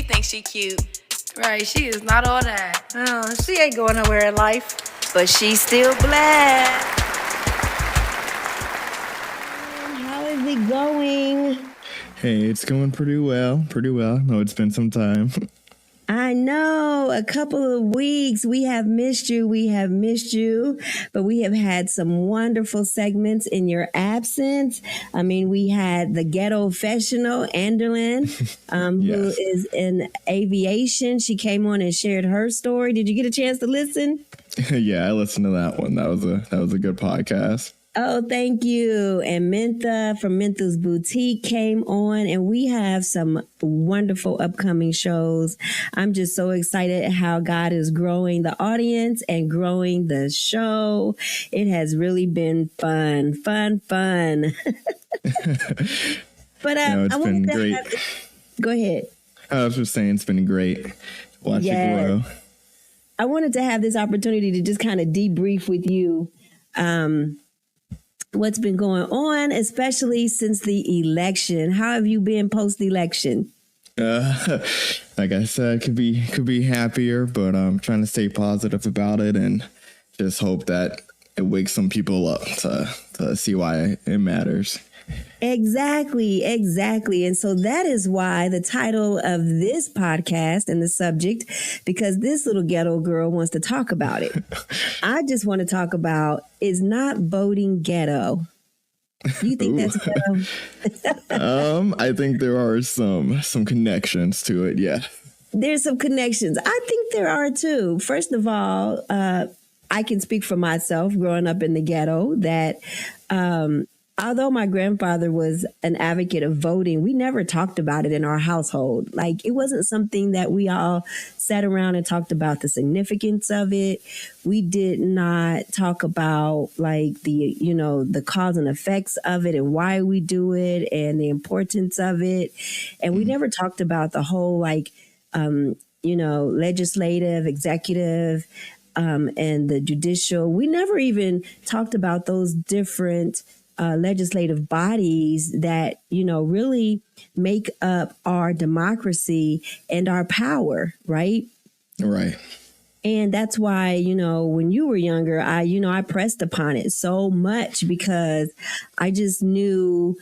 thinks she cute. Right, she is not all that. She ain't going nowhere in life. But she's still black. How is it going? Hey, it's going pretty well. No, it's been some time. I know, a couple of weeks. We have missed you. But we have had some wonderful segments in your absence. I mean, we had the Ghetto professional, Anderlyn, who is in aviation. She came on and shared her story. Did you get a chance to listen? Yeah, I listened to that one. That was a good podcast. Oh, thank you. And Mentha from Mentha's Boutique came on, and we have some wonderful upcoming shows. I'm just so excited how God is growing the audience and growing the show. It has really been fun. But it's been great. Go ahead. I was just saying it's been great watching it grow. I wanted to have this opportunity to just kind of debrief with you. What's been going on, especially since the election? How have you been post-election? Like I said, could be happier, but I'm trying to stay positive about it and just hope that it wakes some people up to see why it matters. Exactly. And so that is why the title of this podcast and the subject, because this little ghetto girl wants to talk about it. I just want to talk about, is not voting ghetto. You think that's ghetto? I think there are some connections to it. Yeah. There's some connections. I think there are too. First of all, I can speak for myself growing up in the ghetto that, although my grandfather was an advocate of voting, we never talked about it in our household. Like, it wasn't something that we all sat around and talked about the significance of it. We did not talk about like the cause and effects of it and why we do it and the importance of it. And we never talked about the whole legislative, executive, and the judicial. We never even talked about those different legislative bodies that, really make up our democracy and our power, right? Right. And that's why, when you were younger, I pressed upon it so much because I just knew,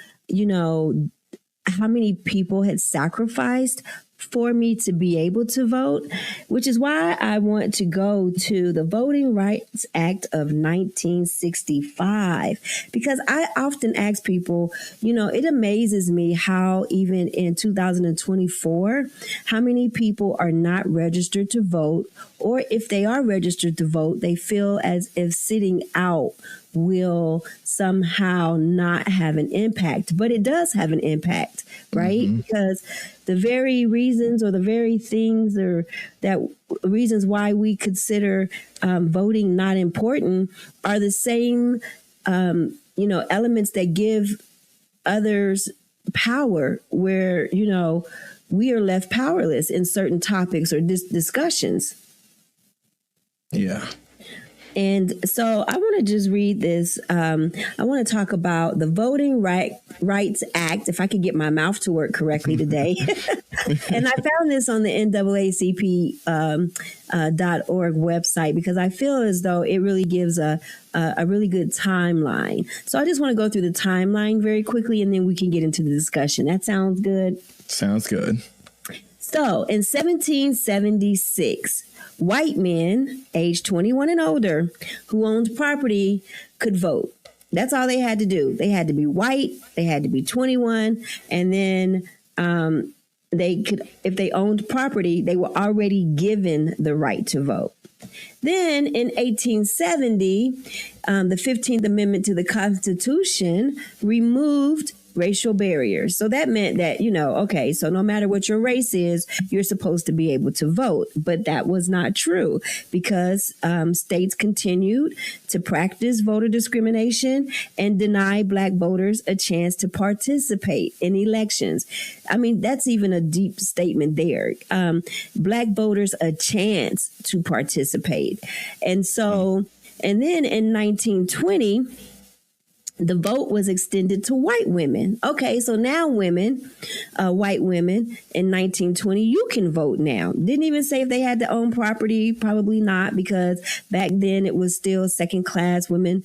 how many people had sacrificed for me to be able to vote, which is why I want to go to the Voting Rights Act of 1965, because I often ask people, it amazes me how even in 2024, how many people are not registered to vote, or if they are registered to vote, they feel as if sitting out will somehow not have an impact, but it does have an impact, right? Mm-hmm. Because the very reasons or the very things or that reasons why we consider voting not important are the same, elements that give others power where, we are left powerless in certain topics or discussions. Yeah. And so I want to just read this. I want to talk about the Voting Rights Act, if I could get my mouth to work correctly today. And I found this on the NAACP.org website because I feel as though it really gives a really good timeline. So I just want to go through the timeline very quickly, and then we can get into the discussion. That sounds good? Sounds good. So in 1776, white men aged 21 and older who owned property could vote. That's all they had to do. They had to be white, they had to be 21, and then they could, if they owned property, they were already given the right to vote. Then in 1870, the 15th Amendment to the Constitution removed racial barriers. So that meant that, okay, so no matter what your race is, you're supposed to be able to vote. But that was not true because states continued to practice voter discrimination and deny Black voters a chance to participate in elections. I mean, that's even a deep statement there. Black voters a chance to participate. And so, and then in 1920, the vote was extended to white women. Okay, so now women, white women in 1920, you can vote now. Didn't even say if they had to own property, probably not, because back then it was still second class women.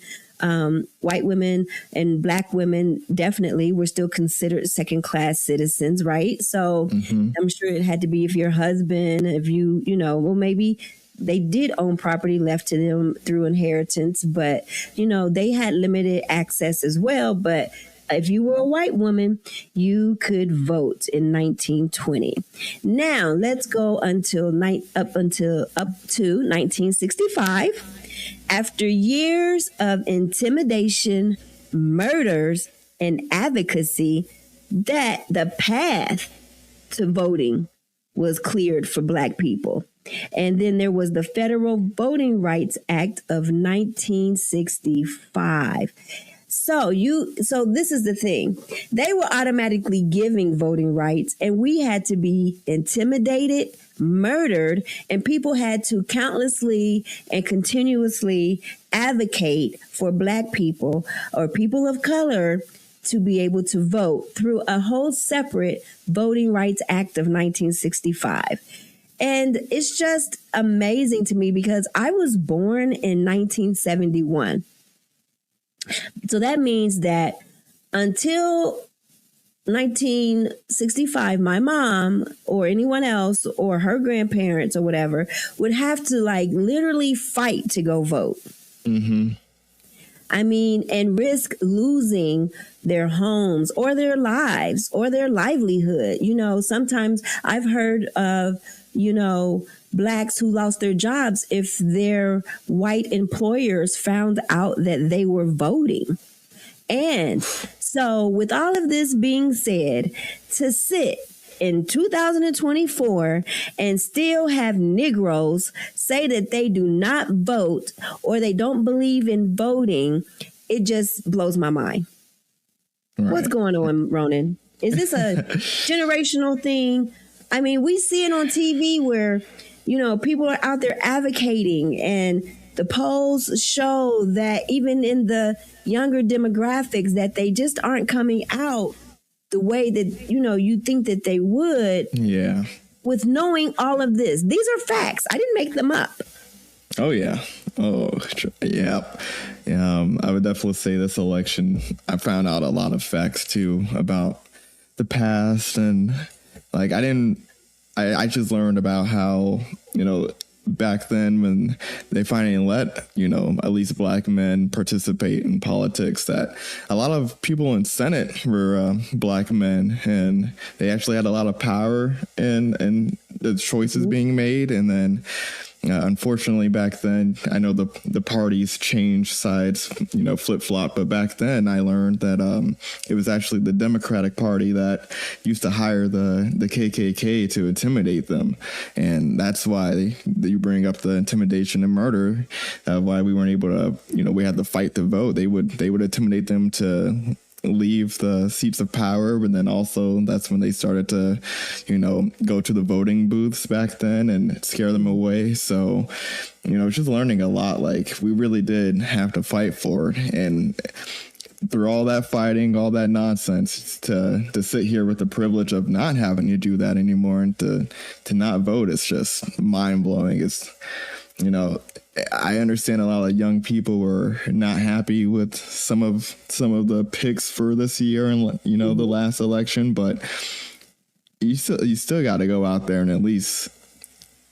White women and black women definitely were still considered second class citizens, right? So I'm sure it had to be if your husband, if well, maybe they did own property left to them through inheritance, but they had limited access as well. But if you were a white woman, you could vote in 1920. Now let's go up to 1965. After years of intimidation, murders, and advocacy, that the path to voting was cleared for black people. And then there was the Federal Voting Rights Act of 1965. So this is the thing. They were automatically giving voting rights, and we had to be intimidated, murdered, and people had to countlessly and continuously advocate for black people or people of color to be able to vote through a whole separate Voting Rights Act of 1965. And it's just amazing to me because I was born in 1971. So that means that until 1965, my mom or anyone else or her grandparents or whatever would have to literally fight to go vote. I mean, and risk losing their homes or their lives or their livelihood. Sometimes I've heard of, blacks who lost their jobs if their white employers found out that they were voting. And so with all of this being said, to sit in 2024 and still have Negroes say that they do not vote or they don't believe in voting, it just blows my mind. Right. What's going on, Ronan? Is this a generational thing? I mean, we see it on TV where, people are out there advocating, and the polls show that even in the younger demographics that they just aren't coming out the way that, you think that they would. Yeah. With knowing all of this. These are facts. I didn't make them up. Oh, yeah. Oh, yeah. I would definitely say this election, I found out a lot of facts, too, about the past. And, I just learned about how, back then when they finally let, at least black men participate in politics, that a lot of people in Senate were black men, and they actually had a lot of power in the choices being made. And then unfortunately, back then, I know the parties changed sides, flip-flop. But back then, I learned that it was actually the Democratic Party that used to hire the KKK to intimidate them. And that's why you bring up the intimidation and murder, why we weren't able to, we had to fight to vote. They would intimidate them to leave the seats of power, but then also that's when they started to, go to the voting booths back then and scare them away. So, just learning a lot. We really did have to fight for it, and through all that fighting, all that nonsense, to sit here with the privilege of not having to do that anymore and to not vote, it's just mind blowing. It's, I understand a lot of young people were not happy with some of the picks for this year and the last election, but you still got to go out there and at least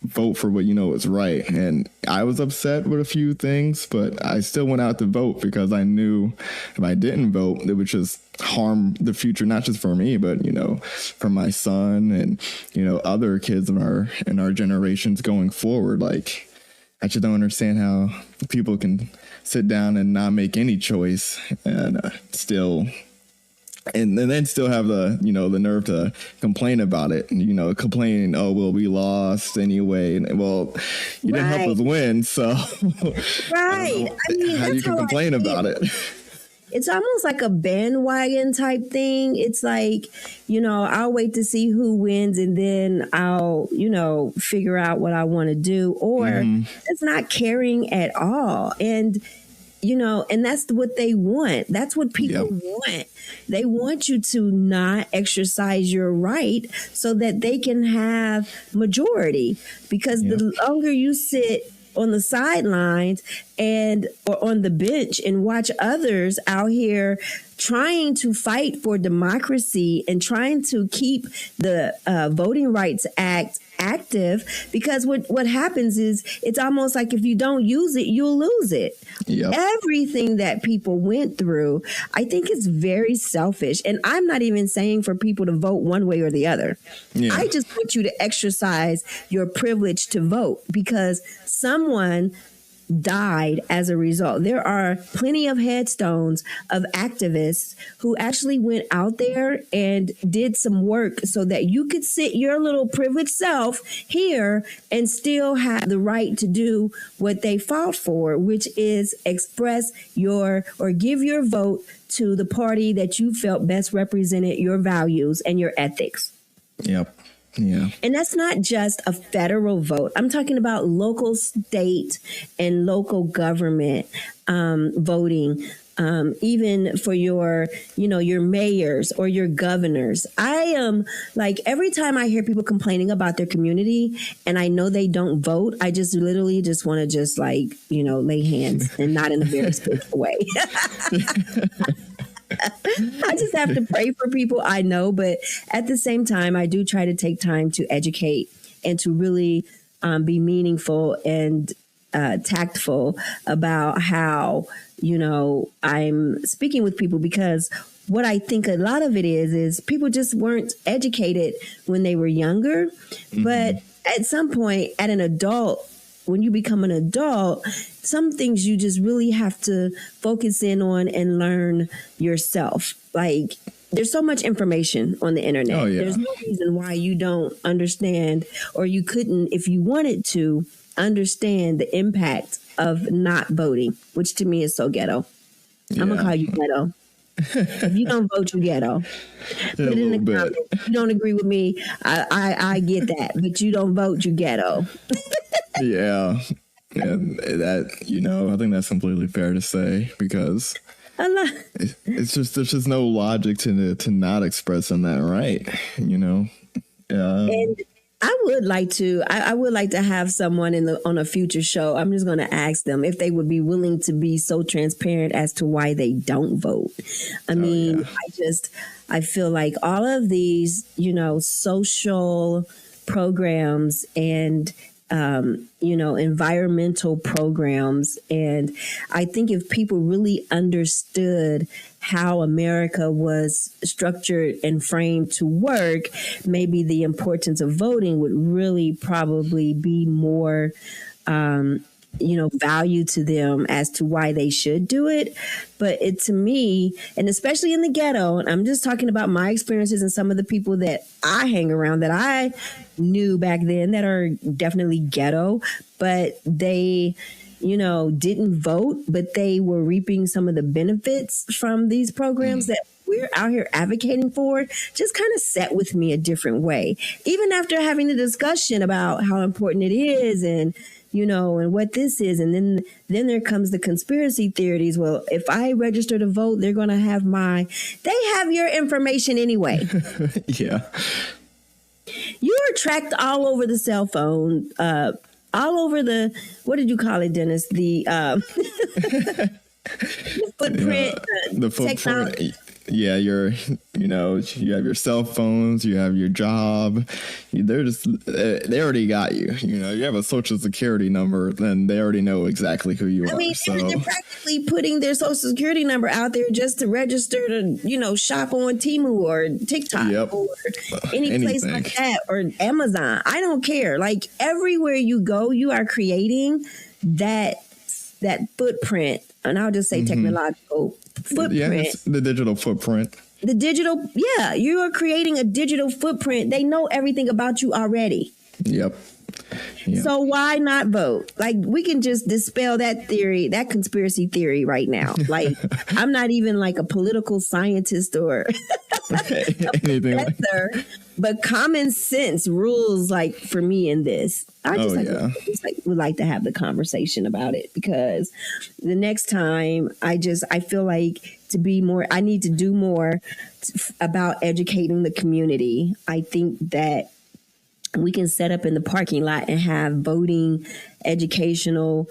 vote for what is right. And I was upset with a few things, but I still went out to vote because I knew if I didn't vote, it would just harm the future, not just for me, but for my son and other kids in our generations going forward. I just don't understand how people can sit down and not make any choice and then still have the nerve to complain about it and, complaining, oh, well, we lost anyway. And, well, you didn't help us win. So right. I mean, how you can complain about it? It's almost like a bandwagon type thing. It's I'll wait to see who wins and then I'll, figure out what I want to do, or it's not caring at all. And and that's what they want. That's what people want. They want you to not exercise your right so that they can have majority. Because the longer you sit on the sidelines or on the bench and watch others out here trying to fight for democracy and trying to keep the Voting Rights Act active, because what happens is it's almost like if you don't use it, you'll lose it. Everything that people went through, I think it's very selfish. And I'm not even saying for people to vote one way or the other. I just want you to exercise your privilege to vote, because someone died as a result. There are plenty of headstones of activists who actually went out there and did some work so that you could sit your little privileged self here and still have the right to do what they fought for, which is express or give your vote to the party that you felt best represented your values and your ethics. Yep. Yeah. And that's not just a federal vote. I'm talking about local, state, and local government voting, even for your mayors or your governors. I am like, every time I hear people complaining about their community and I know they don't vote, I just literally just want to just lay hands, and not in a very spiritual way. I just have to pray for people I know, but at the same time, I do try to take time to educate and to really be meaningful and tactful about how, I'm speaking with people, because what I think a lot of it is people just weren't educated when they were younger. Mm-hmm. But at some point, when you become an adult, some things you just really have to focus in on and learn yourself. Like, there's so much information on the internet. There's no reason why you don't understand, or you couldn't, if you wanted to, understand the impact of not voting, which to me is so ghetto. I'm going to call you ghetto. If you don't vote, you ghetto. Put it in the comments. If you don't agree with me, I get that. But you don't vote, you ghetto. Yeah. And that, I think that's completely fair to say, because it's just, there's just no logic to not expressing that right, And I would like to have someone on a future show. I'm just going to ask them if they would be willing to be so transparent as to why they don't vote. I feel like all of these, social programs and environmental programs. And I think if people really understood how America was structured and framed to work, maybe the importance of voting would really probably be more, value to them as to why they should do it. But to me, and especially in the ghetto, and I'm just talking about my experiences and some of the people that I hang around that I knew back then that are definitely ghetto, but they, didn't vote, but they were reaping some of the benefits from these programs that we're out here advocating for, just kind of sat with me a different way. Even after having the discussion about how important it is and and what this is. And then there comes the conspiracy theories. Well, if I register to vote, they're going to have they have your information anyway. Yeah. You are tracked all over the cell phone, all over what did you call it, Dennis? The footprint. The footprint. Technology. Yeah, you have your cell phones, you have your job. They already got you. You have a social security number, then they already know exactly who you are. They're practically putting their social security number out there just to register to, shop on Temu or TikTok or any place like that, or Amazon. I don't care. Like, everywhere you go, you are creating that footprint, and I'll just say technological footprint. Yeah, the digital footprint. You are creating a digital footprint. They know everything about you already. Yep. So why not vote? Like, we can just dispel that theory, that conspiracy theory right now. Like, I'm not even like a political scientist or Anything like better, but common sense rules like for me in this. I just would like to have the conversation about it, because the next time I feel like I need to do more about educating the community. I think that we can set up in the parking lot and have voting, educational,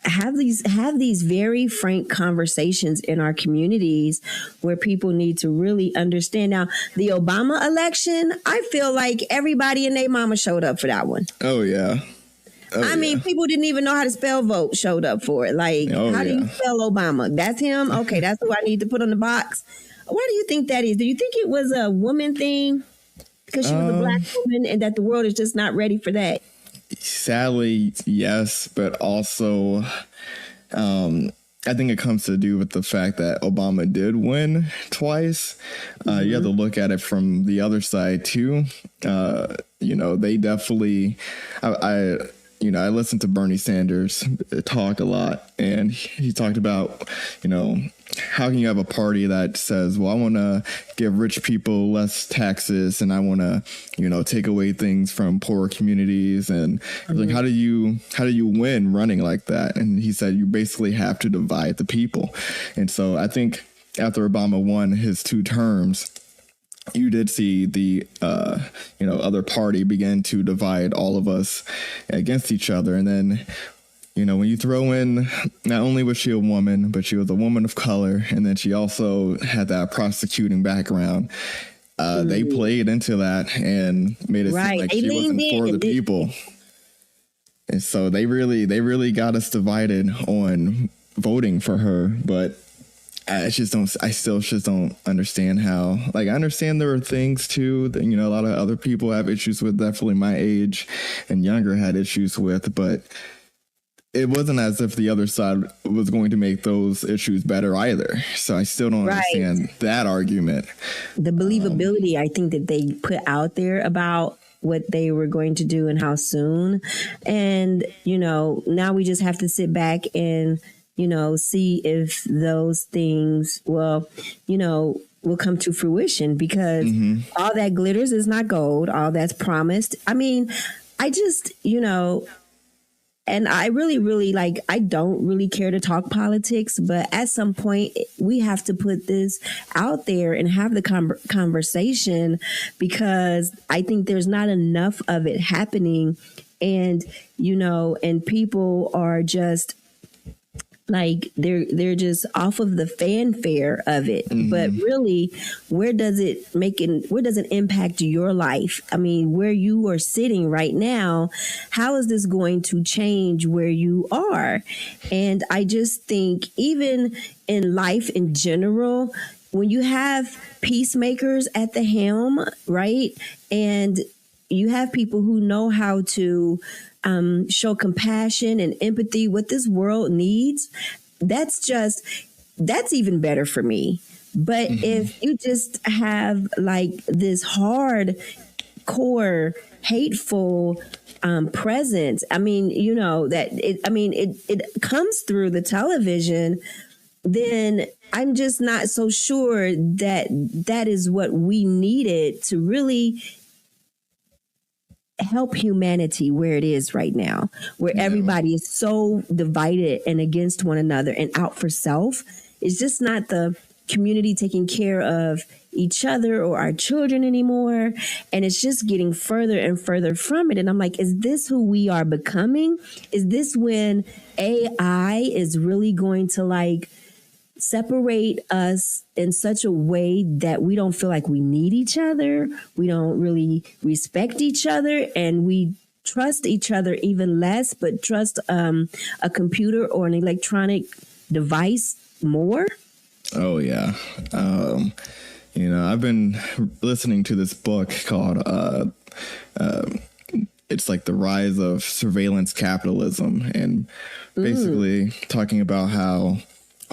have these very frank conversations in our communities where people need to really understand. Now, the Obama election, I feel like everybody and their mama showed up for that one. Oh yeah. I mean, people didn't even know how to spell vote showed up for it. Like, how do you spell Obama? That's him? Okay, that's who I need to put on the box. Why do you think that is? Do you think it was a woman thing? Because she was a black woman, and that the world is just not ready for that? Sadly, yes, but also I think it comes to do with the fact that Obama did win twice. You have to look at it from the other side too. They definitely, I listened to Bernie Sanders talk a lot, and he talked about, how can you have a party that says, well, I want to give rich people less taxes, and I want to, take away things from poorer communities, and like, how do you win running like that? And he said, you basically have to divide the people. And so I think after Obama won his 2 terms, you did see the other party begin to divide all of us against each other. And then, when you throw in, not only was she a woman, but she was a woman of color, and then she also had that prosecuting background. They played into that and made it seem like she wasn't for the people. And so they really got us divided on voting for her. But I still don't understand how. Like, I understand there are things too that, a lot of other people have issues with, definitely my age and younger had issues with, but it wasn't as if the other side was going to make those issues better either. So I still don't understand that argument. The believability, I think, that they put out there about what they were going to do and how soon. And, now we just have to sit back and, see if those things will come to fruition, because all that glitters is not gold. All that's promised. I mean, I just, and I really I don't really care to talk politics, but at some point we have to put this out there and have the conversation, because I think there's not enough of it happening. And, and people are just like, they're just off of the fanfare of it. But really, where does it impact your life? I mean, where you are sitting right now, how is this going to change where you are? And I just think, even in life in general, when you have peacemakers at the helm, right? And you have people who know how to show compassion and empathy, what this world needs, that's even better for me. But if you just have like this hard core, hateful presence, I mean, it comes through the television, then I'm just not so sure that is what we needed to really help humanity where it is right now, where everybody is so divided and against one another and out for self. It's just not the community taking care of each other or our children anymore. And it's just getting further and further from it. And I'm like, is this who we are becoming? Is this when AI is really going to separate us in such a way that we don't feel like we need each other, we don't really respect each other, and we trust each other even less, but trust a computer or an electronic device more? Oh yeah. I've been listening to this book called it's like The Rise of Surveillance Capitalism, and basically talking about how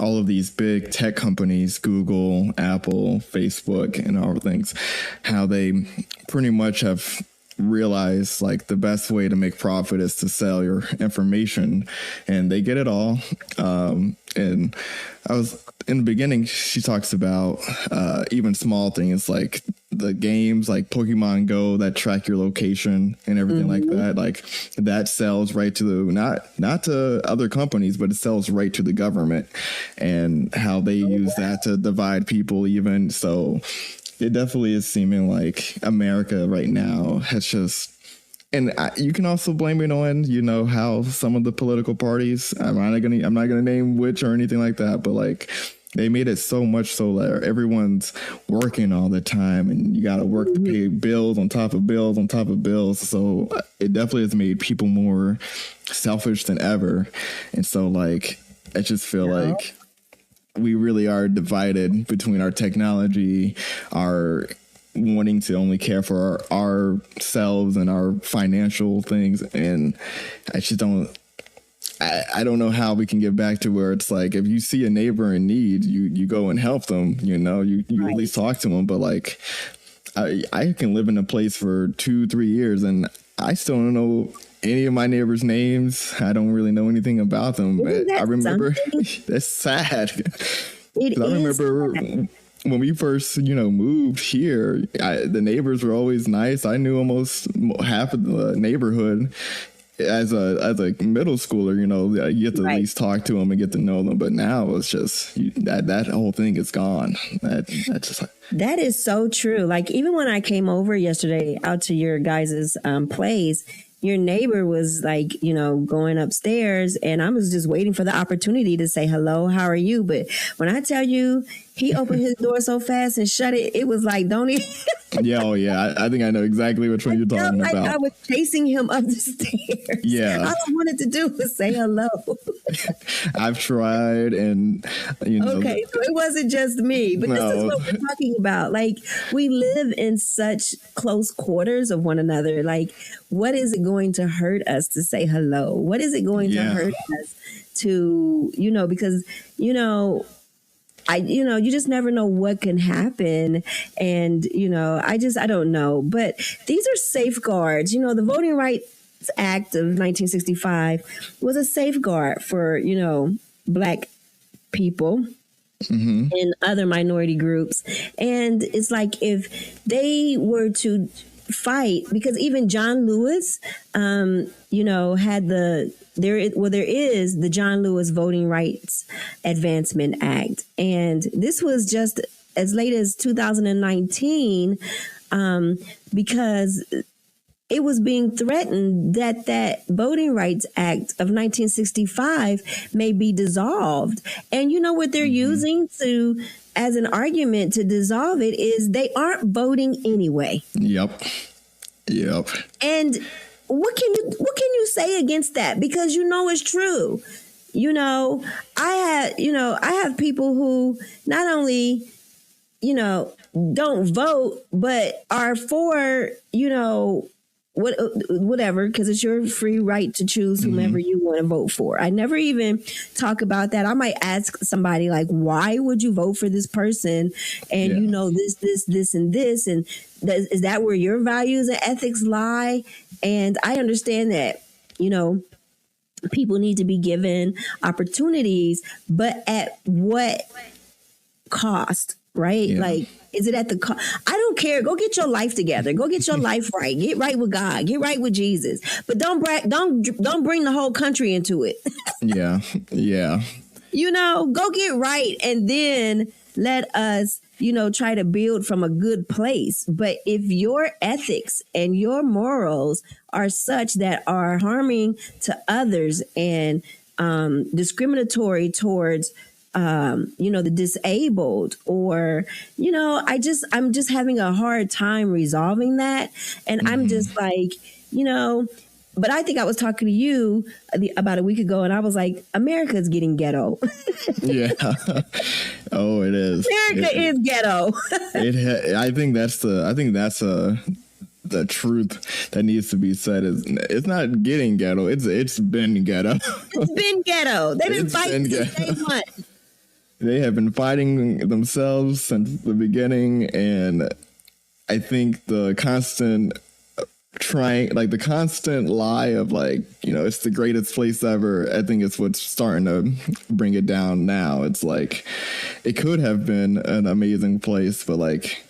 all of these big tech companies, Google, Apple, Facebook, and all the things, how they pretty much have realize like the best way to make profit is to sell your information, and they get it all. And I was in the beginning, she talks about even small things like the games like Pokemon Go that track your location and everything like that. Like that sells right to the not to other companies, but it sells right to the government, and how they use that to divide people even. So it definitely is seeming like America right now has just, and you can also blame it on, you know, how some of the political parties, I'm not gonna name which or anything like that, but like they made it so much so that everyone's working all the time, and you got to work to pay bills on top of bills on top of bills. So it definitely has made people more selfish than ever. And so like, I just feel like we really are divided between our technology, our wanting to only care for ourselves and our financial things. And I just I don't know how we can get back to where it's like, if you see a neighbor in need, you go and help them, you know, you at least talk to them. But like, I can live in a place for 2-3 years and I still don't know any of my neighbors' names. I don't really know anything about them. I remember that's sad. I remember when we first, you know, moved here, the neighbors were always nice. I knew almost half of the neighborhood. As a middle schooler, you know, you get to at least talk to them and get to know them. But now it's just that whole thing is gone. That is so true. Like even when I came over yesterday out to your guys' place, your neighbor was like, you know, going upstairs, and I was just waiting for the opportunity to say hello, how are you? But when I tell you, he opened his door so fast and shut it, it was like, don't even. Yeah, oh yeah. I think I know exactly which one you're talking about. I was chasing him up the stairs. Yeah. All I wanted to do was say hello. I've tried, and you know. Okay, so it wasn't just me, but this is what we're talking about. Like, we live in such close quarters of one another. Like, what is it going to hurt us to say hello? What is it going to hurt us to, you know, because, you know, you just never know what can happen. And, you know, I don't know. But these are safeguards. You know, the Voting Rights Act of 1965 was a safeguard for, you know, Black people and other minority groups. And it's like if they were to fight, because even John Lewis, you know, had there is the John Lewis Voting Rights Advancement Act. And this was just as late as 2019, because it was being threatened that Voting Rights Act of 1965 may be dissolved. And you know what they're using as an argument to dissolve it is they aren't voting anyway. Yep. And what can you say against that? Because you know it's true. You know, I have people who not only, you know, don't vote, but are for, you know, whatever, because it's your free right to choose whomever you want to vote for. I never even talk about that. I might ask somebody like, why would you vote for this person? And you know, this, and this, and is that where your values and ethics lie? And I understand that, you know, people need to be given opportunities, but at what cost, right? Yeah. Like, is it at the cost? I don't care. Go get your life together. Go get your life right. Get right with God. Get right with Jesus. But don't bring the whole country into it. Yeah. You know, go get right, and then let us, you know, try to build from a good place. But if your ethics and your morals are such that are harming to others and discriminatory towards, you know, the disabled, or, you know, I'm just having a hard time resolving that. And I'm just like, you know, but I think I was talking to you about a week ago, and I was like, America's getting ghetto. Yeah. Oh, it is. America is ghetto. I think that's the truth that needs to be said. Is it's not getting ghetto. It's been ghetto. It's been ghetto. They've been fighting since day one. They have been fighting themselves since the beginning, and I think the constant trying, like the constant lie of like, it's the greatest place ever. I think it's what's starting to bring it down now. It's like, it could have been an amazing place, but like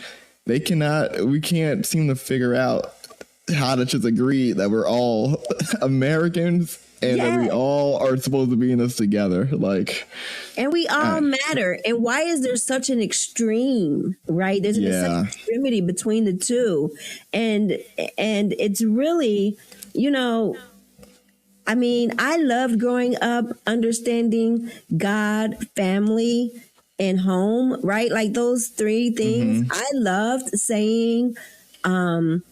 we can't seem to figure out how to just agree that we're all Americans and that we all are supposed to be in this together. Like, and we all matter. And why is there such an extreme, right? There's such an extremity between the two. And it's really, I mean, I loved growing up understanding God, family, and home, right? Like those three things. I loved saying, the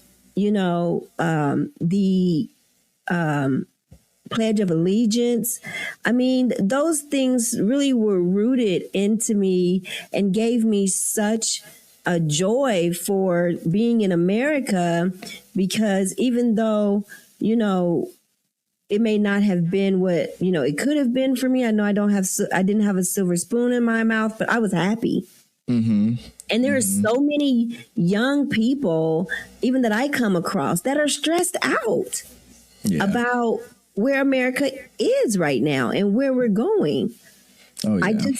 Pledge of Allegiance. I mean, those things really were rooted into me and gave me such a joy for being in America, because even though, it may not have been what, it could have been for me. I know I didn't have a silver spoon in my mouth, but I was happy. And there are so many young people, even that I come across, that are stressed out about where America is right now and where we're going. Oh, yeah.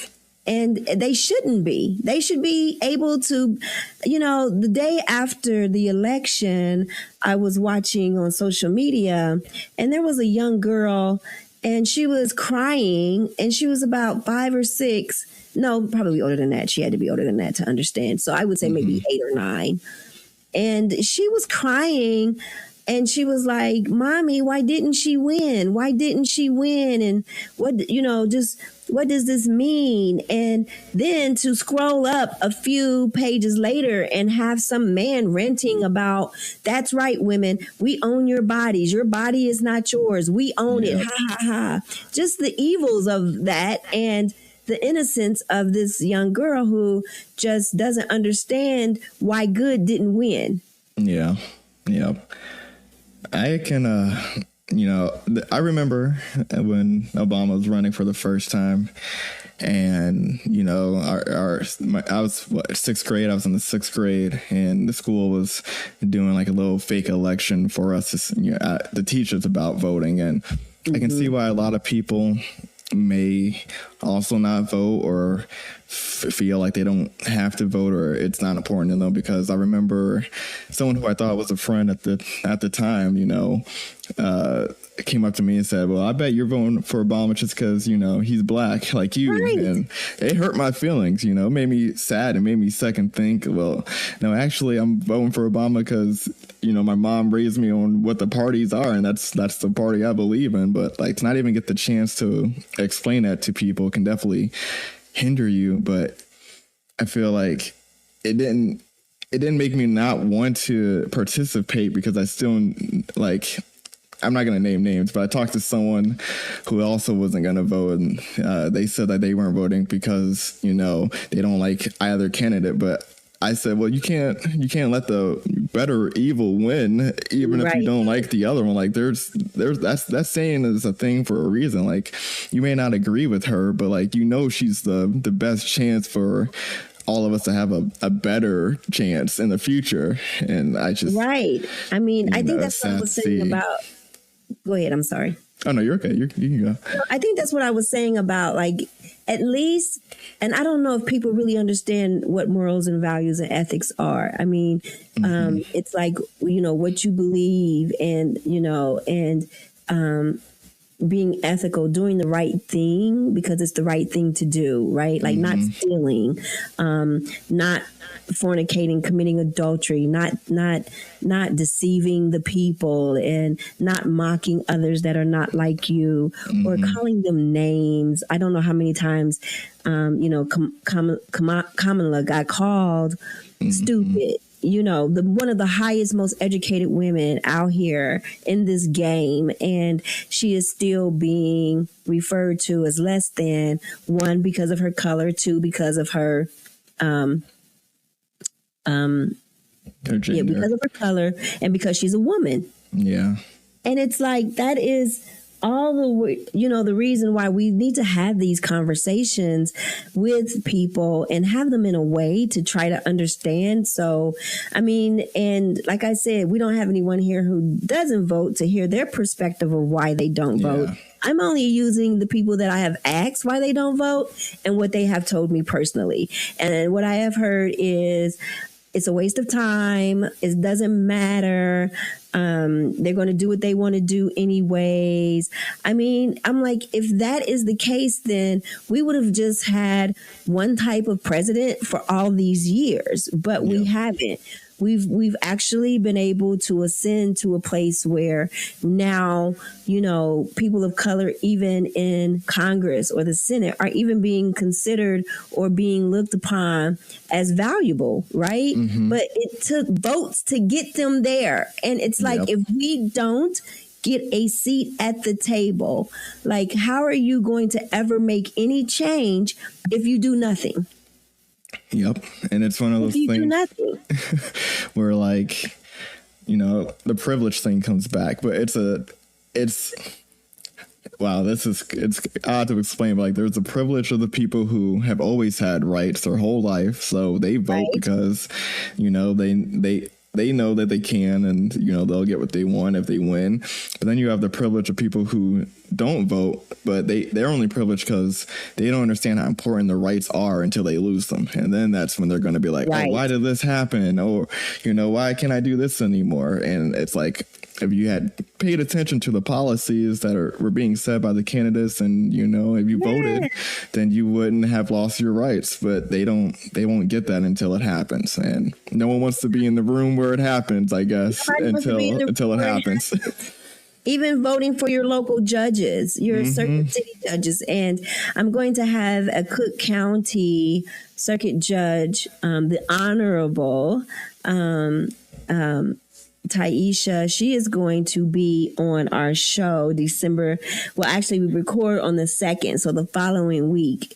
And they shouldn't be. They should be able to, the day after the election, I was watching on social media, and there was a young girl, and she was crying, and she was about 5 or 6. No, probably older than that. She had to be older than that to understand. So I would say maybe 8 or 9. And she was crying, and she was like, "Mommy, why didn't she win? Why didn't she win? And what does this mean?" And then to scroll up a few pages later and have some man ranting about, "That's right, women, we own your bodies. Your body is not yours. We own it. Ha, ha, ha." Just the evils of that, and the innocence of this young girl who just doesn't understand why good didn't win. Yeah. I can, I remember when Obama was running for the first time, and, I was 6th grade. I was in the 6th grade, and the school was doing like a little fake election for us to teach us about voting. And I can see why a lot of people may also not vote or feel like they don't have to vote or it's not important to them, because I remember someone who I thought was a friend at the time, came up to me and said, "Well, I bet you're voting for Obama just because, he's black like you." Right. And it hurt my feelings, made me sad and made me second think, well, no, actually I'm voting for Obama because, my mom raised me on what the parties are, and that's the party I believe in. But like, to not even get the chance to explain that to people can definitely hinder you. But I feel like it didn't make me not want to participate, because I still, like, I'm not going to name names, but I talked to someone who also wasn't going to vote, and they said that they weren't voting because, they don't like either candidate. But I said, well, you can't let the better evil win, even if you don't like the other one. Like, there's that saying is a thing for a reason. Like, you may not agree with her, but like, she's the best chance for all of us to have a better chance in the future. And I just I mean, I think that's what I was saying about. Go ahead. I'm sorry. Oh, no, you're okay. You can go. I think that's what I was saying about, like, at least, and I don't know if people really understand what morals and values and ethics are. I mean, it's like, what you believe and, being ethical, doing the right thing because it's the right thing to do, right? Like not stealing, not fornicating, committing adultery, not deceiving the people, and not mocking others that are not like you, or calling them names. I don't know how many times, Kamala got called stupid. One of the highest, most educated women out here in this game, and she is still being referred to as less than, 1, because of her color, 2, because of her because of her color, and because she's a woman. Yeah. And it's like, that is all the reason why we need to have these conversations with people and have them in a way to try to understand. So, I mean, and like I said, we don't have anyone here who doesn't vote to hear their perspective of why they don't vote. I'm only using the people that I have asked why they don't vote and what they have told me personally. And what I have heard is it's a waste of time. It doesn't matter. They're going to do what they want to do anyways. I mean, I'm like, if that is the case, then we would have just had one type of president for all these years, but we haven't. We've actually been able to ascend to a place where now, people of color, even in Congress or the Senate, are even being considered or being looked upon as valuable, right? But it took votes to get them there. And it's like, if we don't get a seat at the table, like, how are you going to ever make any change if you do nothing? Yep. And it's one of those things where, like, the privilege thing comes back, but it's odd to explain, but like, there's the privilege of the people who have always had rights their whole life. So they vote because, they know that they can, and they'll get what they want if they win. But then you have the privilege of people who don't vote, but they're only privileged because they don't understand how important the rights are until they lose them, and then that's when they're going to be like, oh, why did this happen? Or why can't I do this anymore? And it's like, if you had paid attention to the policies that were being said by the candidates, and if you voted, then you wouldn't have lost your rights. But they won't get that until it happens, and no one wants to be in the room where it happens, I guess, until it happens. Even voting for your local judges, your circuit city judges. And I'm going to have a Cook County circuit judge, the Honorable Taisha. She is going to be on our show December. Well, actually, we record on the 2nd. So the following week,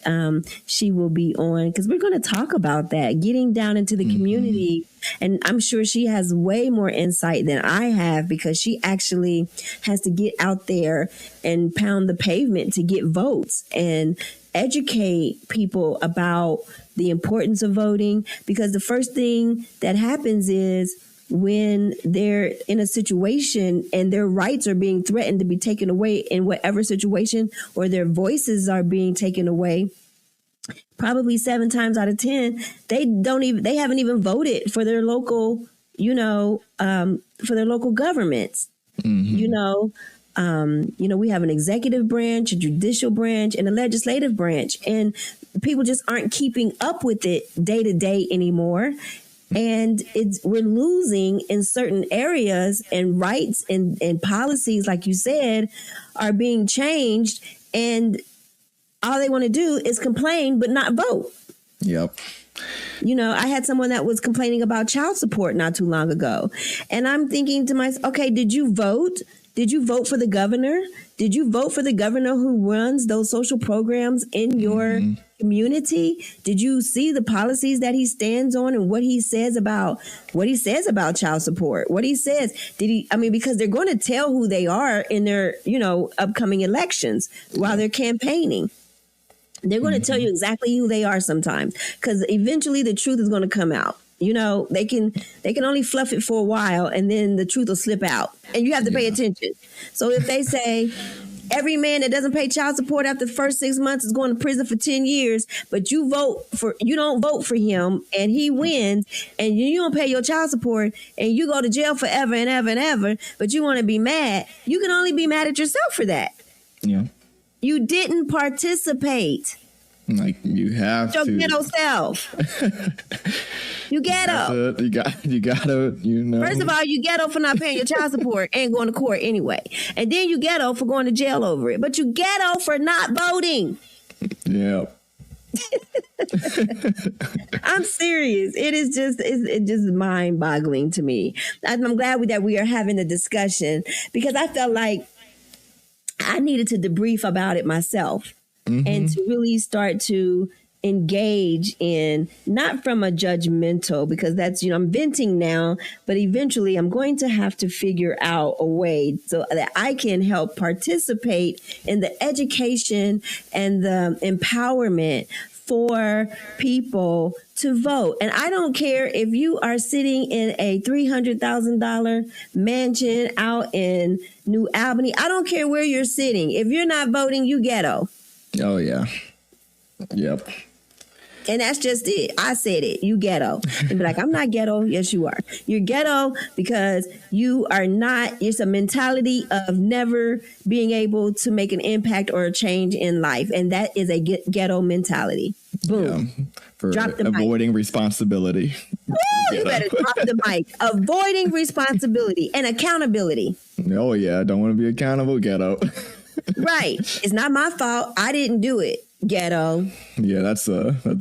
she will be on, because we're going to talk about that, getting down into the community. And I'm sure she has way more insight than I have, because she actually has to get out there and pound the pavement to get votes and educate people about the importance of voting. Because the first thing that happens is, when they're in a situation and their rights are being threatened to be taken away in whatever situation, or their voices are being taken away, probably 7 times out of 10, they haven't even voted for their local, for their local governments. We have an executive branch, a judicial branch, and a legislative branch, and people just aren't keeping up with it day to day anymore. And we're losing in certain areas, and rights and policies, like you said, are being changed. And all they want to do is complain, but not vote. Yep. I had someone that was complaining about child support not too long ago. And I'm thinking to myself, okay, did you vote? Did you vote for the governor? Did you vote for the governor who runs those social programs in your community? Did you see the policies that he stands on and what he says about child support? What he says? Because they're going to tell who they are in their, upcoming elections while they're campaigning. They're going to tell you exactly who they are sometimes, because eventually the truth is going to come out. They can only fluff it for a while, and then the truth will slip out, and you have to pay attention. So if they say every man that doesn't pay child support after the first 6 months is going to prison for 10 years, but you don't vote for him and he wins, and you don't pay your child support and you go to jail forever and ever and ever, but you want to be mad, you can only be mad at yourself for that. Yeah. You didn't participate. Like, you have your ghetto self. You ghetto. You gotta. First of all, you ghetto for not paying your child support and going to court anyway. And then you ghetto for going to jail over it. But you ghetto for not voting. Yeah. I'm serious. It's just mind-boggling to me. I'm glad that we are having a discussion, because I felt like I needed to debrief about it myself. And to really start to engage in, not from a judgmental, because that's, I'm venting now, but eventually I'm going to have to figure out a way so that I can help participate in the education and the empowerment for people to vote. And I don't care if you are sitting in a $300,000 mansion out in New Albany. I don't care where you're sitting. If you're not voting, you ghetto. Oh, yeah. Yep. And that's just it. I said it. You ghetto. And be like, I'm not ghetto. Yes, you are. You're ghetto because you are not. It's a mentality of never being able to make an impact or a change in life. And that is a ghetto mentality. Boom. Yeah. For drop the avoiding responsibility. Woo, you better drop the mic. Avoiding responsibility and accountability. Oh, yeah. I don't want to be accountable. Ghetto. Right. It's not my fault. I didn't do it. Ghetto. Yeah, that's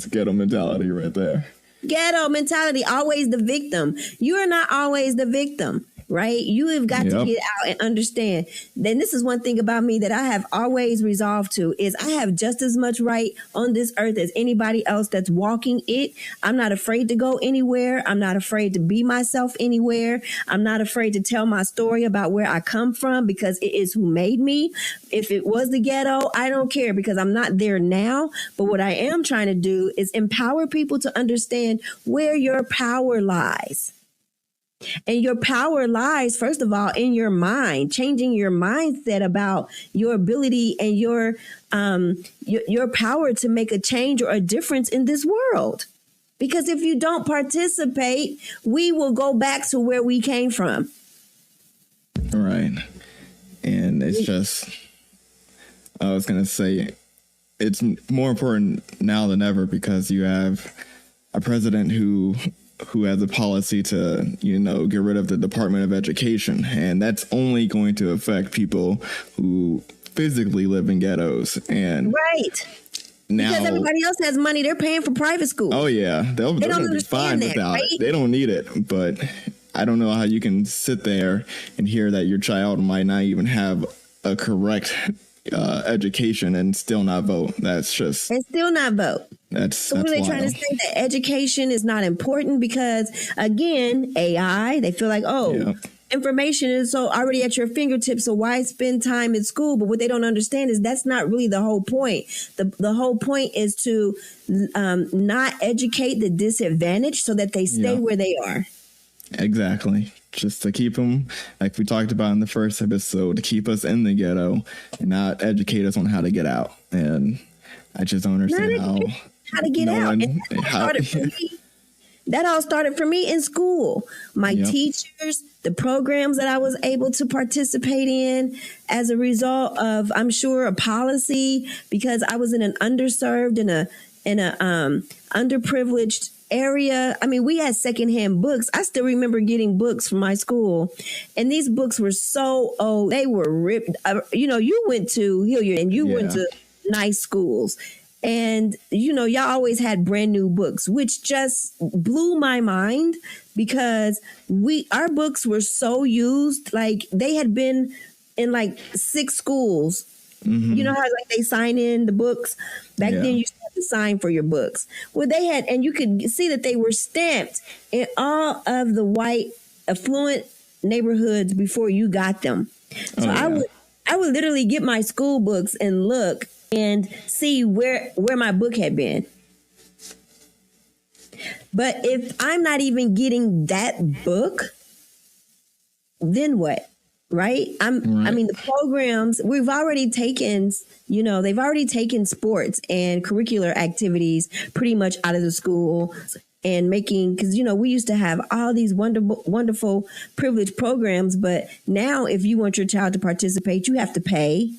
ghetto mentality right there. Ghetto mentality, always the victim. You are not always the victim, right? You have got to get out and understand. Then this is one thing about me that I have always resolved to is I have just as much right on this earth as anybody else that's walking it. I'm not afraid to go anywhere. I'm not afraid to be myself anywhere. I'm not afraid to tell my story about where I come from because it is who made me. If it was the ghetto, I don't care because I'm not there now. But what I am trying to do is empower people to understand where your power lies. And your power lies, first of all, in your mind, changing your mindset about your ability and your power to make a change or a difference in this world. Because if you don't participate, we will go back to where we came from. Right. And it's just, I was going to say, it's more important now than ever because you have a president who has a policy to, get rid of the Department of Education. And that's only going to affect people who physically live in ghettos. And right. Now, because everybody else has money, they're paying for private school. Oh, yeah. They're going to be fine without it. They don't need it. But I don't know how you can sit there and hear that your child might not even have a correct education and still not vote. That's just... And still not vote. So what are they trying to say? That education is not important because, again, AI, they feel like, information is so already at your fingertips, so why spend time in school? But what they don't understand is that's not really the whole point. The whole point is to not educate the disadvantaged so that they stay where they are. Exactly. Just to keep them, like we talked about in the first episode, to keep us in the ghetto and not educate us on how to get out. And I just don't understand how to get out. And that all started for me in school. My teachers, the programs that I was able to participate in as a result of, I'm sure, a policy, because I was in an underserved in a underprivileged area. I mean, we had secondhand books. I still remember getting books from my school, and these books were so old. They were ripped. You went to Hilliard and you went to nice schools. And, y'all always had brand new books, which just blew my mind because our books were so used. Like they had been in like 6 schools. Mm-hmm. You know how like they sign in the books? Back then you had to sign for your books. Well, they had, and you could see that they were stamped in all of the white affluent neighborhoods before you got them. So I would literally get my school books and look and see where my book had been. But if I'm not even getting that book, then what? Right? I mean, the programs we've already taken, they've already taken sports and curricular activities pretty much out of the school and making, because, we used to have all these wonderful privileged programs. But now if you want your child to participate, you have to pay.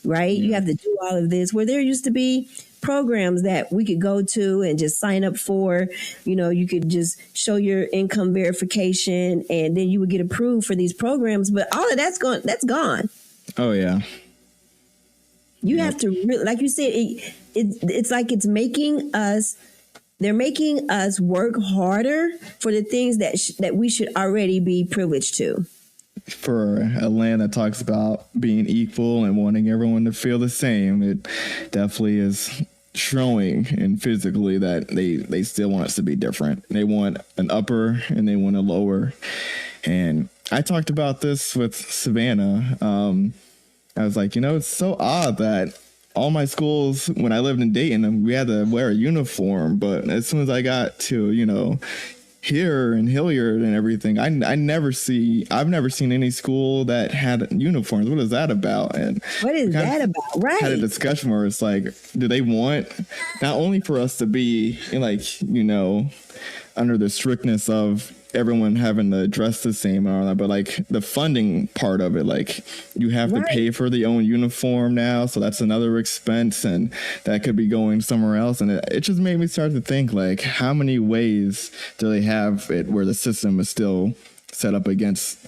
Right? Yeah. You have to do all of this where there used to be programs that we could go to and just sign up for. You could just show your income verification and then you would get approved for these programs. But all of that's gone. Oh, yeah. You have to really, like you said, it's like it's making us. They're making us work harder for the things that we should already be privileged to. For a land that talks about being equal and wanting everyone to feel the same, it definitely is showing and physically that they still want us to be different. They want an upper and they want a lower. And I talked about this with Savannah. I was like, it's so odd that all my schools, when I lived in Dayton, we had to wear a uniform. But as soon as I got to, here in Hilliard and everything, I've never seen any school that had uniforms. What is that about? And what is that about? Right. Had a discussion where it's like, do they want not only for us to be under the strictness of everyone having to dress the same and all that, but like the funding part of it, like you have to pay for the own uniform now, so that's another expense, and that could be going somewhere else. And it just made me start to think, like, how many ways do they have it where the system is still set up against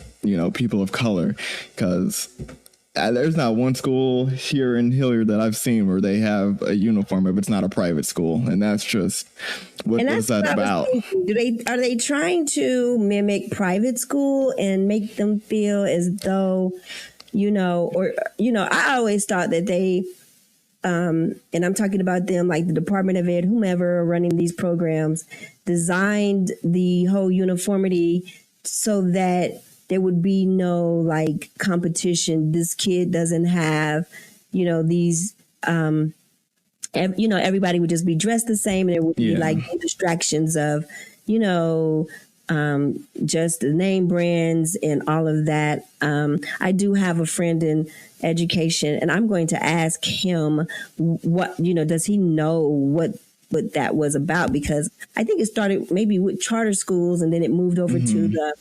people of color? Because there's not one school here in Hilliard that I've seen where they have a uniform if it's not a private school, and that's just what is that about? Are they trying to mimic private school and make them feel as though, I always thought that they, and I'm talking about them, like the Department of Ed, whomever running these programs, designed the whole uniformity so that there would be no like competition. This kid doesn't have, these, everybody would just be dressed the same, and there would be like distractions of, just the name brands and all of that. I do have a friend in education, and I'm going to ask him what, does he know what that was about? Because I think it started maybe with charter schools and then it moved over to the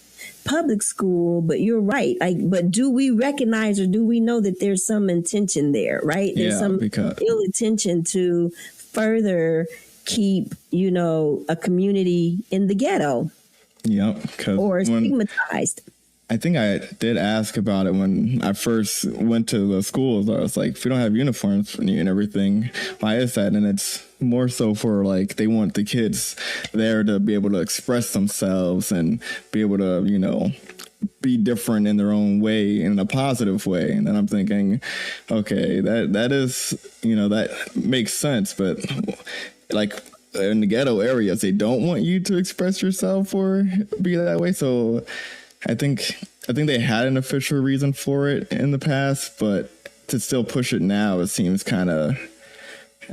public school. But you're right. But do we recognize or do we know that there's some intention there, right? There's some ill intention to further keep, a community in the ghetto. Yep. Or stigmatized. I think I did ask about it when I first went to the schools. I was like, if we don't have uniforms and everything, why is that? And it's more so for like, they want the kids there to be able to express themselves and be able to, be different in their own way, in a positive way. And then I'm thinking, okay, that is, that makes sense. But like in the ghetto areas, they don't want you to express yourself or be that way. So I think they had an official reason for it in the past, but to still push it now, it seems kind of,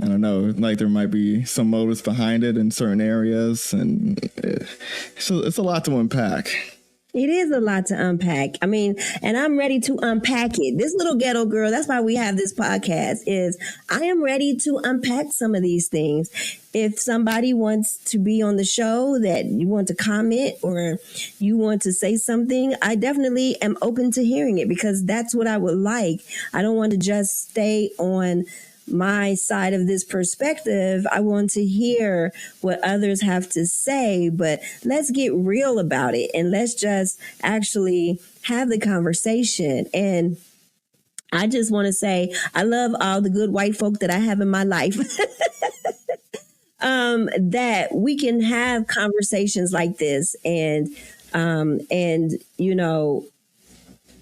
I don't know, like there might be some motives behind it in certain areas, and it's a lot to unpack. It is a lot to unpack. I mean, and I'm ready to unpack it. This little ghetto girl, that's why we have this podcast, is I am ready to unpack some of these things. If somebody wants to be on the show, that you want to comment or you want to say something, I definitely am open to hearing it, because that's what I would like. I don't want to just stay on my side of this perspective. I want to hear what others have to say, but let's get real about it and let's just actually have the conversation. And I just want to say, I love all the good white folk that I have in my life. That we can have conversations like this, and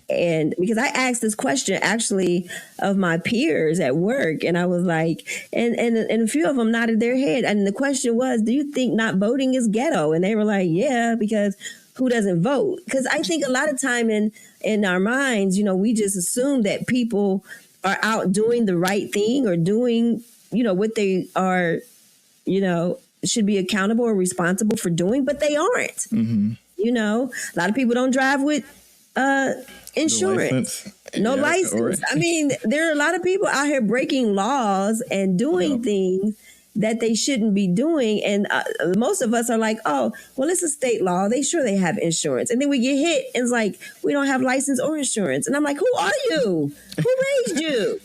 and because I asked this question actually of my peers at work, and I was like, and a few of them nodded their head. And the question was, do you think not voting is ghetto? And they were like, yeah, because who doesn't vote? Because I think a lot of time in our minds, we just assume that people are out doing the right thing or doing, what they are, should be accountable or responsible for doing, but they aren't. Mm-hmm. A lot of people don't drive with insurance, no license. I mean, there are a lot of people out here breaking laws and doing things that they shouldn't be doing. And most of us are like, oh, well, it's a state law. They have insurance. And then we get hit and it's like, we don't have license or insurance. And I'm like, who are you? Who raised you?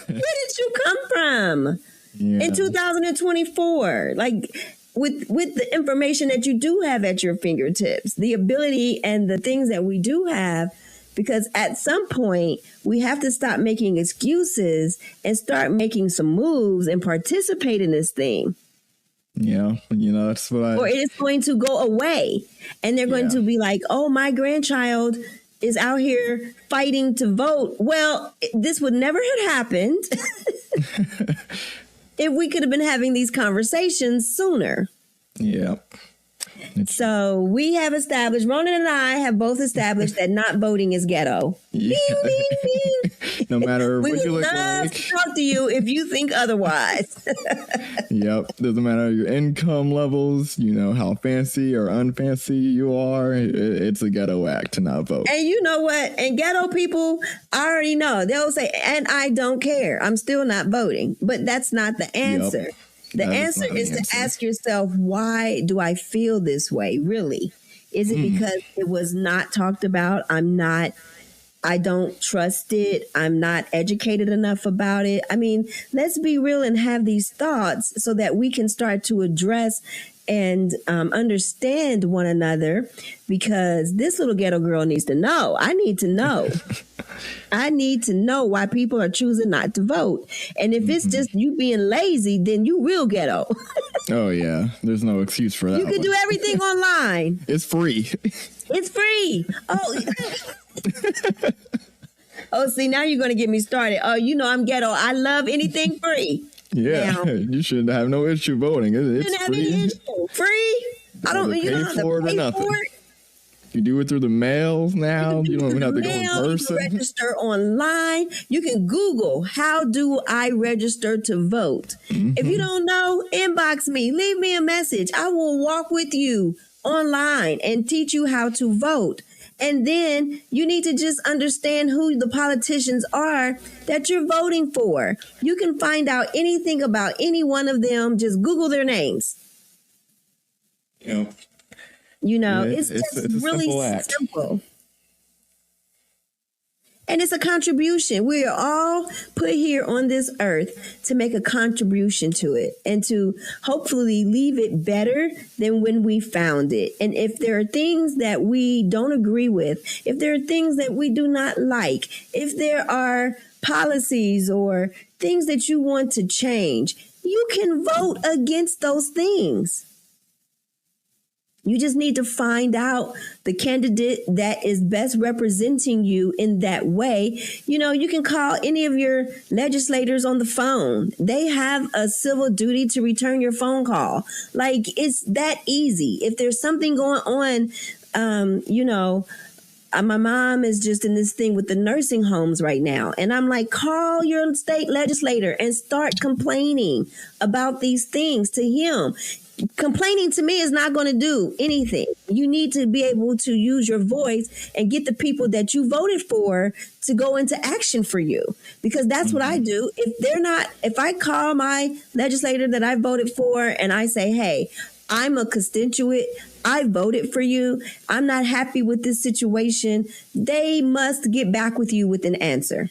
Where did you come from in 2024? Like, with the information that you do have at your fingertips, the ability and the things that we do have, because at some point we have to stop making excuses and start making some moves and participate in this thing. Yeah, that's what or it's going to go away, and they're going to be like, oh, my grandchild is out here fighting to vote. Well, this would never have happened if we could have been having these conversations sooner. Yeah. So we have established, Ronan and I have both established that not voting is ghetto. Yeah. Ding, ding, ding. No matter We what you would look love like. to talk to you if you think otherwise. Yep. Doesn't matter your income levels, how fancy or unfancy you are. It's a ghetto act to not vote. And you know what? And ghetto people, I already know. They'll say, and I don't care. I'm still not voting. But that's not the answer. Yep. The answer is to ask yourself, why do I feel this way? Really? Is it because it was not talked about? I don't trust it. I'm not educated enough about it. I mean, let's be real and have these thoughts so that we can start to address and understand one another, because this little ghetto girl needs to know. I need to know. I need to know why people are choosing not to vote. And if it's just you being lazy, then you real ghetto. Oh, yeah. There's no excuse for that. You can do everything online. It's free. It's free. Oh, see, now you're going to get me started. Oh, I'm ghetto. I love anything free. Yeah, now, you shouldn't have no issue voting. It's have free. any issue. Free? I don't pay have to for it or pay nothing. for it. You do it through the mails now. You don't even have to go in Mail, you person. can register online. You can Google, how do I register to vote? If you don't know, inbox me. Leave me a message. I will walk with you online and teach you how to vote. And then you need to just understand who the politicians are that you're voting for. You can find out anything about any one of them. Just Google their names. Yep. It's a really simple act. simple. And it's a contribution. We are all put here on this earth to make a contribution to it and to hopefully leave it better than when we found it. And if there are things that we don't agree with, if there are things that we do not like, if there are policies or things that you want to change, you can vote against those things. You just need to find out the candidate that is best representing you in that way. You can call any of your legislators on the phone. They have a civil duty to return your phone call. Like, it's that easy. If there's something going on, my mom is just in this thing with the nursing homes right now. And I'm like, call your state legislator and start complaining about these things to him. Complaining to me is not going to do anything. You need to be able to use your voice and get the people that you voted for to go into action for you, because that's what I do. If I call my legislator that I voted for and I say, hey, I'm a constituent, I voted for you, I'm not happy with this situation, they must get back with you with an answer.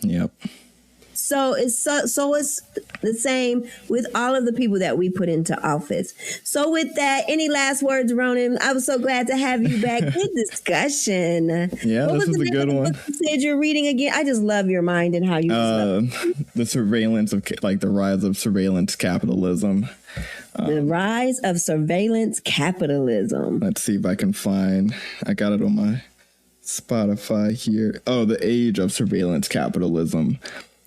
Yep. So it's the same with all of the people that we put into office. So with that, any last words, Ronan? I was so glad to have you back. Good discussion. Yeah, this was a good one. You said you're reading again. I just love your mind and how you the surveillance of the rise of surveillance capitalism. The rise of surveillance capitalism. Let's see if I can find. I got it on my Spotify here. Oh, the age of surveillance capitalism.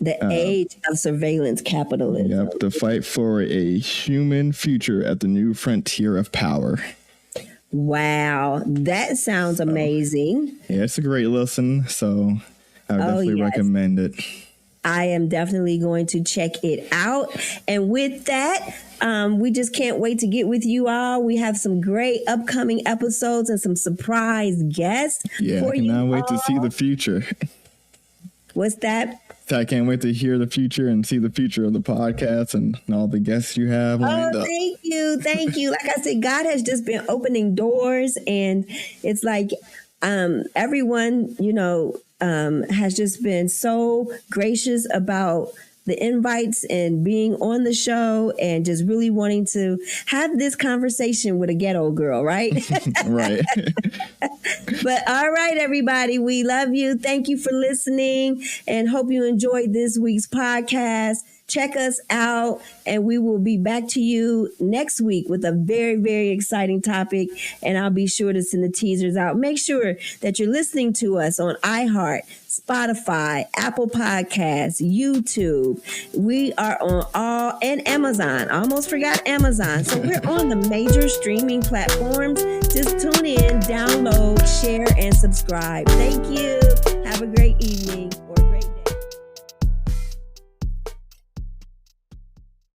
The age of surveillance capitalism. Yep, the fight for a human future at the new frontier of power. Wow, that sounds amazing. Yeah, it's a great listen, so I would definitely recommend it. I am definitely going to check it out. And with that, we just can't wait to get with you all. We have some great upcoming episodes and some surprise guests. Yeah, I cannot wait to see the future. What's that? I can't wait to hear the future and see the future of the podcast and all the guests you have lined up. Thank you. Thank you. Like I said, God has just been opening doors, and it's like everyone, has just been so gracious about the invites and being on the show and just really wanting to have this conversation with a ghetto girl, right? Right. But all right, everybody, we love you. Thank you for listening and hope you enjoyed this week's podcast. Check us out, and we will be back to you next week with a very, very exciting topic. And I'll be sure to send the teasers out. Make sure that you're listening to us on iHeart, Spotify, Apple Podcasts, YouTube. We are on all, and Amazon. I almost forgot Amazon. So we're on the major streaming platforms. Just tune in, download, share, and subscribe. Thank you.